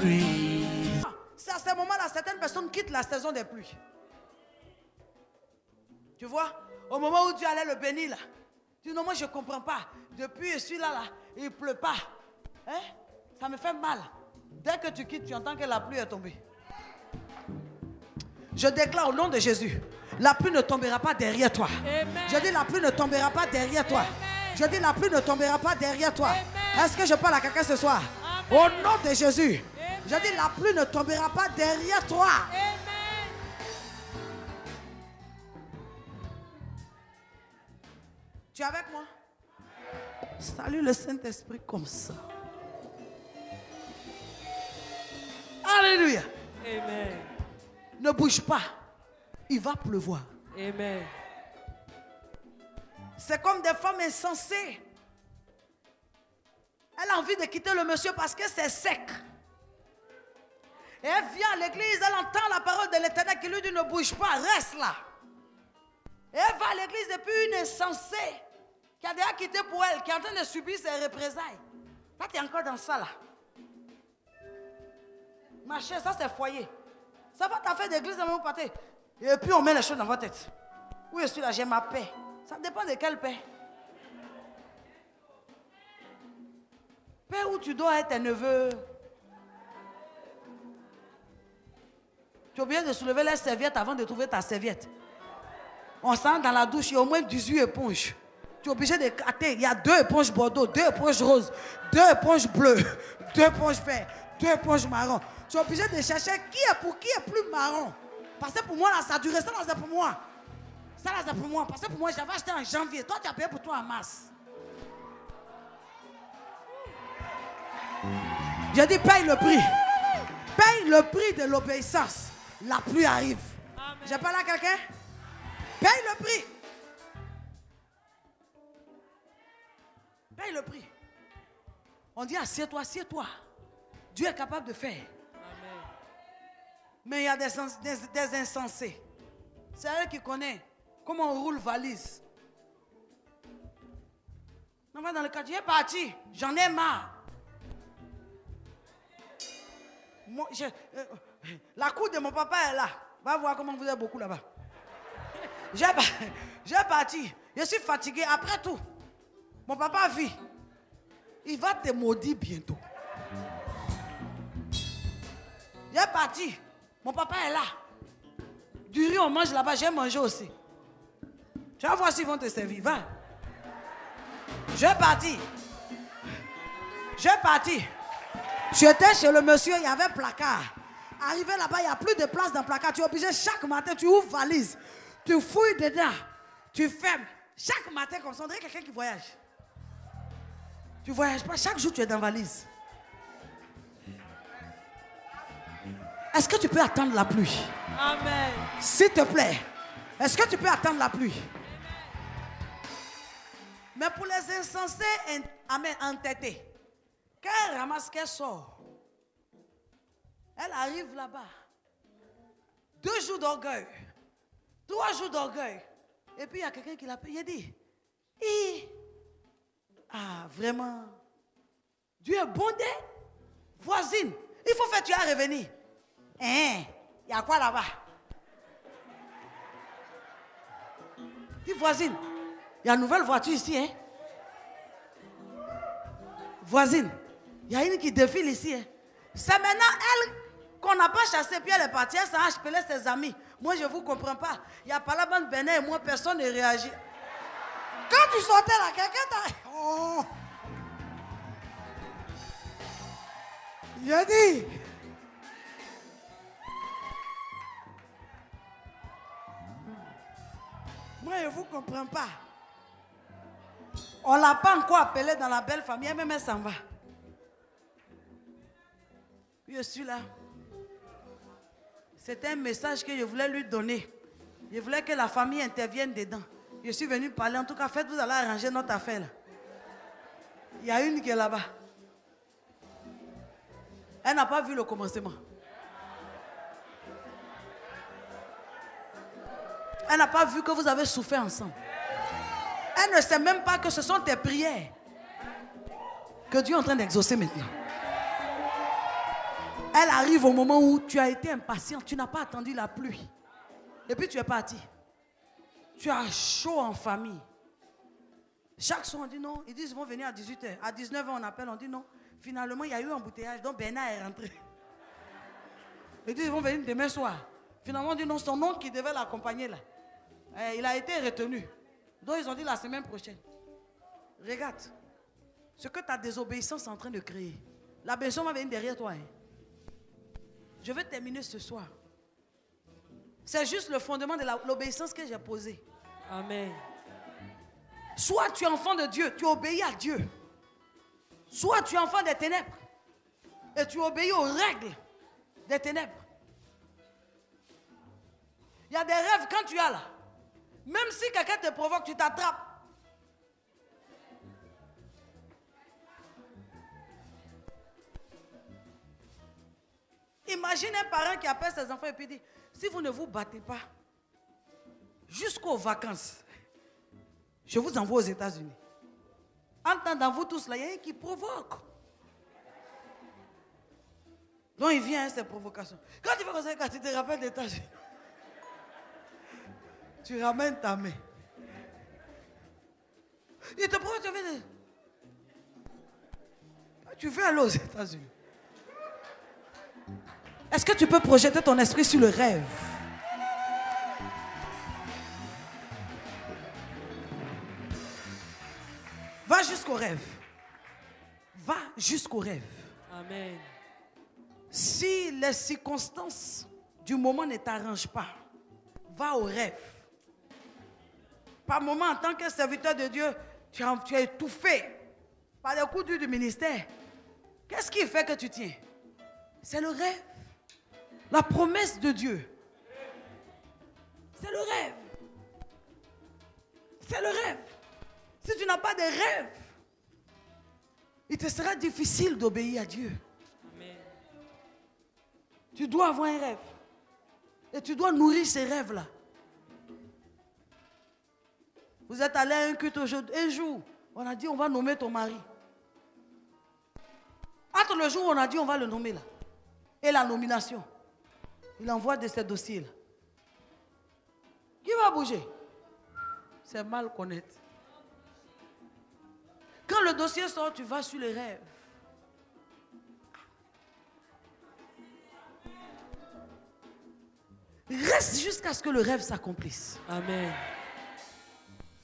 increase. C'est à ce moment-là, certaines personnes quittent la saison des pluies. Tu vois, au moment où Dieu allait le bénir là, tu dis non, moi je ne comprends pas. Depuis je suis là, il ne pleut pas. Hein? Ça me fait mal. Dès que tu quittes, tu entends que la pluie est tombée. Je déclare au nom de Jésus, la pluie ne tombera pas derrière toi. Amen. Je dis la pluie ne tombera pas derrière toi. Amen. Je dis la pluie ne tombera pas derrière toi. Amen. Est-ce que je parle à quelqu'un ce soir? Amen. Au nom de Jésus. Amen. Je dis la pluie ne tombera pas derrière toi. Amen. Tu es avec moi? Salue le Saint-Esprit comme ça. Alléluia. Amen. Ne bouge pas. Il va pleuvoir. Amen. C'est comme des femmes insensées. Elle a envie de quitter le monsieur parce que c'est sec. Et elle vient à l'église, elle entend la parole de l'Éternel qui lui dit ne bouge pas, reste là. Et elle va à l'église et puis une insensée qui a déjà quitté pour elle, qui est en train de subir ses représailles. Toi, tu es encore dans ça là. Ma chère, ça c'est foyer. Ça va t'affaire d'église dans mon pâté. Et puis on met les choses dans votre tête. Oui, je suis là, j'ai ma paix. Ça dépend de quelle paix. Paix où tu dois être tes neveux. Tu es obligé de soulever les serviettes avant de trouver ta serviette. On sent dans la douche, il y a au moins 18 éponges. Tu es obligé de cater. Il y a 2 éponges bordeaux, 2 éponges roses, 2 éponges bleues, 2 éponges vertes, 2 éponges marron. Tu es obligé de chercher qui est plus marron. Parce que pour moi, là, ça a duré. Ça, là, c'est pour moi. Ça, là, c'est pour moi. Parce que pour moi, j'avais acheté en janvier. Toi, tu as payé pour toi en mars. J'ai dit, paye le prix. Paye le prix de l'obéissance. La pluie arrive. J'ai parlé à quelqu'un? Paye le prix. Paye le prix. On dit, assieds-toi, assieds-toi. Dieu est capable de faire. Amen. Mais il y a des insensés. C'est elle qui connaît comment on roule valise. On va dans le quartier, parti. J'en ai marre. Moi, la cour de mon papa est là. Va voir comment vous êtes beaucoup là-bas. J'ai parti. Je suis fatigué. Après tout, mon papa vit. Il va te maudire bientôt. J'ai parti. Mon papa est là. Du riz, on mange là-bas. J'ai mangé aussi. Tu vas voir s'ils vont te servir. Va. J'ai parti. J'ai parti. J'étais chez le monsieur, il y avait un placard. Arrivé là-bas, il n'y a plus de place dans le placard. Tu es obligé, chaque matin, tu ouvres valise. Tu fouilles dedans. Tu fermes. Chaque matin, comme ça, on dirait quelqu'un qui voyage. Tu ne voyages pas. Chaque jour, tu es dans la valise. Est-ce que tu peux attendre la pluie? Amen. S'il te plaît. Est-ce que tu peux attendre la pluie? Mais pour les insensés, amen, entêtés, quand elle ramasse, qu'elle sort, elle arrive là-bas. 2 jours d'orgueil, 3 jours d'orgueil. Et puis il y a quelqu'un qui l'appelle, il dit, ah vraiment, Dieu est bondé, voisine, il faut faire, tu as revenir. Il y a quoi là-bas? Dis voisine, il y a une nouvelle voiture ici, hein? Voisine, il y a une qui défile ici, hein? C'est maintenant elle qu'on n'a pas chassée, puis elle est partie, elle s'en a appelé ses amis. Moi, je ne vous comprends pas. Il n'y a pas la bande Benet et moi, personne ne réagit. Quand tu sortais là, quelqu'un t'a... Oh! Il a dit... Moi, je ne vous comprends pas. On ne l'a pas encore appelé dans la belle famille, même elle s'en va. Puis je suis là. C'était un message que je voulais lui donner. Je voulais que la famille intervienne dedans. Je suis venu parler. En tout cas, faites, vous allez arranger notre affaire là. Il y a une qui est là-bas. Elle n'a pas vu le commencement. Elle n'a pas vu que vous avez souffert ensemble. Elle ne sait même pas que ce sont tes prières que Dieu est en train d'exaucer maintenant. Elle arrive au moment où tu as été impatient, tu n'as pas attendu la pluie. Et puis tu es parti. Tu as chaud en famille. Chaque soir, on dit non. Ils disent qu'ils vont venir à 18h. À 19h, on appelle, on dit non. Finalement, il y a eu un embouteillage, donc Bernard est rentré. Ils disent qu'ils vont venir demain soir. Finalement, on dit non, son oncle qui devait l'accompagner là. Il a été retenu. Donc, ils ont dit la semaine prochaine. Regarde. Ce que ta désobéissance est en train de créer. La bénédiction va venir derrière toi. Je vais terminer ce soir. C'est juste le fondement de l'obéissance que j'ai posé. Amen. Soit tu es enfant de Dieu, tu obéis à Dieu. Soit tu es enfant des ténèbres et tu obéis aux règles des ténèbres. Il y a des rêves quand tu as là. Même si quelqu'un te provoque, tu t'attrapes. Imagine un parent qui appelle ses enfants et puis dit, si vous ne vous battez pas jusqu'aux vacances, je vous envoie aux États-Unis. En temps dans vous tous là, il y a un qui provoque. Donc il vient, ces provocations. Quand tu fais comme ça, quand tu te rappelles des États-Unis, tu ramènes ta main. Il te provoque, tu veux aller aux États-Unis. Est-ce que tu peux projeter ton esprit sur le rêve? Va jusqu'au rêve. Va jusqu'au rêve. Amen. Si les circonstances du moment ne t'arrangent pas, va au rêve. Par moment, en tant que serviteur de Dieu, tu es étouffé par les coups durs du ministère. Qu'est-ce qui fait que tu tiens? C'est le rêve. La promesse de Dieu. C'est le rêve. C'est le rêve. Si tu n'as pas de rêve, il te sera difficile d'obéir à Dieu. Amen. Tu dois avoir un rêve. Et tu dois nourrir ces rêves-là. Vous êtes allé à un culte aujourd'hui. Un jour, on a dit on va nommer ton mari. Entre le jour où on a dit on va le nommer là. Et la nomination. Il envoie de ces dossiers-là. Qui va bouger? C'est mal connaître. Quand le dossier sort, tu vas sur les rêves. Reste jusqu'à ce que le rêve s'accomplisse. Amen.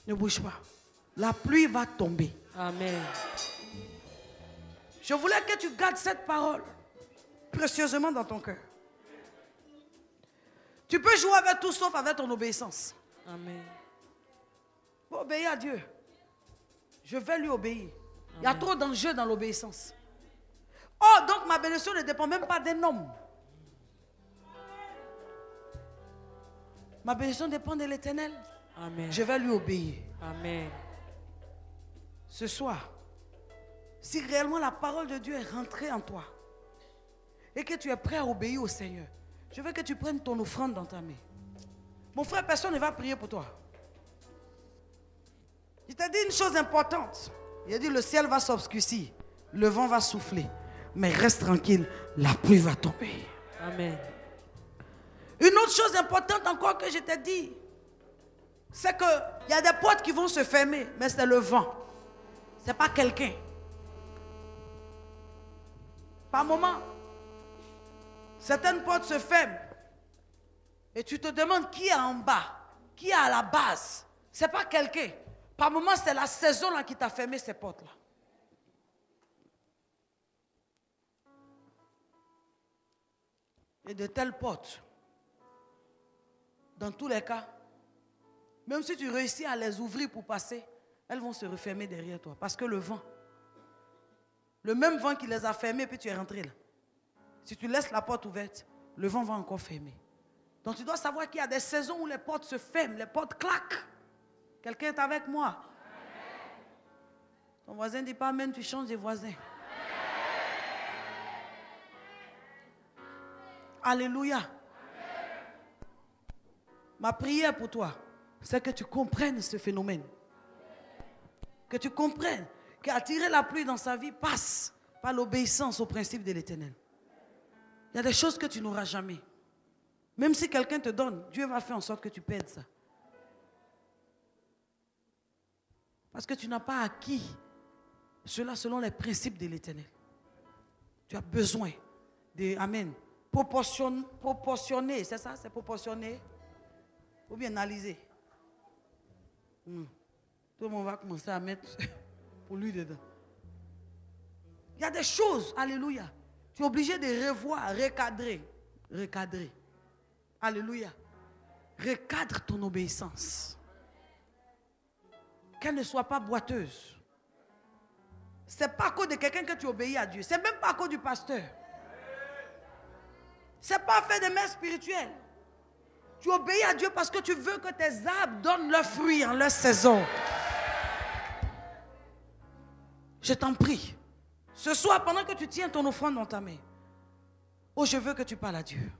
Ne bouge pas. La pluie va tomber. Amen. Je voulais que tu gardes cette parole précieusement dans ton cœur. Tu peux jouer avec tout sauf avec ton obéissance. Amen. Faut obéir à Dieu. Je vais lui obéir. Amen. Il y a trop d'enjeux dans l'obéissance. Oh, donc ma bénédiction ne dépend même pas d'un homme. Ma bénédiction dépend de l'Éternel. Amen. Je vais lui obéir. Amen. Ce soir, si réellement la parole de Dieu est rentrée en toi et que tu es prêt à obéir au Seigneur, je veux que tu prennes ton offrande dans ta main. Mon frère, personne ne va prier pour toi. Il t'a dit une chose importante. Il a dit le ciel va s'obscurcir, le vent va souffler, mais reste tranquille, la pluie va tomber. Amen. Une autre chose importante encore que je t'ai dit, c'est qu'il y a des portes qui vont se fermer, mais c'est le vent. Ce n'est pas quelqu'un. Par moment, certaines portes se ferment et tu te demandes qui est en bas, qui est à la base. Ce n'est pas quelqu'un. Par moment, c'est la saison là qui t'a fermé ces portes-là. Et de telles portes, dans tous les cas, même si tu réussis à les ouvrir pour passer, elles vont se refermer derrière toi. Parce que le vent, le même vent qui les a fermées, puis tu es rentré là. Si tu laisses la porte ouverte, le vent va encore fermer. Donc tu dois savoir qu'il y a des saisons où les portes se ferment, les portes claquent. Quelqu'un est avec moi? Ton voisin ne dit pas amen, tu changes de voisin. Alléluia. Ma prière pour toi, c'est que tu comprennes ce phénomène. Que tu comprennes qu'attirer la pluie dans sa vie passe par l'obéissance au principe de l'Éternel. y a des choses que tu n'auras jamais. Même si quelqu'un te donne, Dieu va faire en sorte que tu perdes ça. Parce que tu n'as pas acquis cela selon les principes de l'Éternel. Tu as besoin de, amen, proportionner, c'est ça, c'est proportionner ou bien analyser. Tout le monde va commencer à mettre pour lui dedans. Il y a des choses, alléluia. Tu es obligé de revoir, recadrer. Alléluia. Recadre ton obéissance. Qu'elle ne soit pas boiteuse. Ce n'est pas à cause de quelqu'un que tu obéis à Dieu. Ce n'est même pas à cause du pasteur. Ce n'est pas fait de mère spirituelle. Tu obéis à Dieu parce que tu veux que tes arbres donnent leurs fruits en leur saison. Je t'en prie. Ce soir, pendant que tu tiens ton offrande dans ta main, oh, je veux que tu parles à Dieu.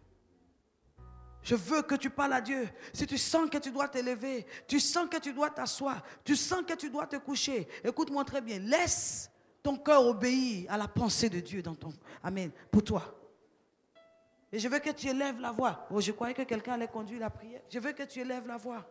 Je veux que tu parles à Dieu. Si tu sens que tu dois te lever, tu sens que tu dois t'asseoir, tu sens que tu dois te coucher, écoute-moi très bien. Laisse ton cœur obéir à la pensée de Dieu dans ton... Amen. Pour toi. Et je veux que tu élèves la voix. Oh, je croyais que quelqu'un allait conduire la prière. Je veux que tu élèves la voix.